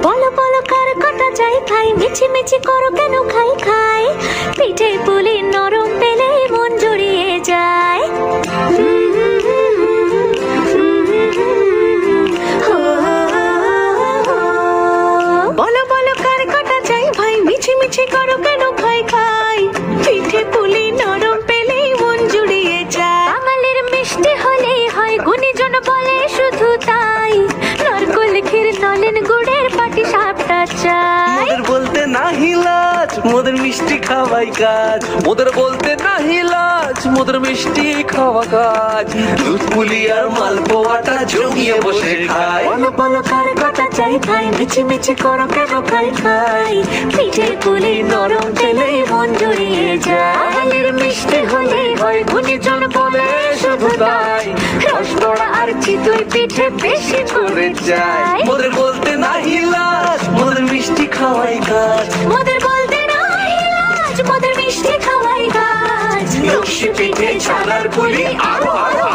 বলো বলো কার কটা চাই খাই, মিছি মিছি করো কেন খাই খাই, পিঠে পুলি নরম পেলে মন জড়িয়ে যায়। বলো বলো কার কটা চাই ভাই, মিছি মিছি করো কেন খাই খাই, পিঠে পুলি নরম পেলে মন জুড়িয়ে যায়। বাঙালির মিষ্টি হলেই হয়, গুণীজন বলে শুধু তাই, নারকোল ক্ষীর নলেন গুড়ের পাটি সাপটা চাই। মোদের বলতে নাহি লাজ, মোদের মিষ্টি খাওয়াই কাজ, মোদের বলতে নাহি লাজ, মোদের মিষ্টি খাওয়া কাজ। দুধ পুলি আর মালপোয়াটা জমিয়ে বসে খায়। বলো বলো কার কটা চাই খাই, মিছি মিছি করো কেন খাই খাই, পিঠে পুলি নরম পেলে মন জড়িয়ে যায়। বাঙালির মিষ্টি হলেই হয়, গুণীজন বলে শুধু তাই, রসবড়া আর চিতই পিঠে বেশি করে যায়। মোদের বলতে নাহি লাজ, মোদের মিষ্টি খাওয়াই কাজ, মোদের বলতে নাই লাজ, মোদের মিষ্টি খাওয়াই কাজ। লক্ষ্মী পিঠে ছানার পুলি আরো আরো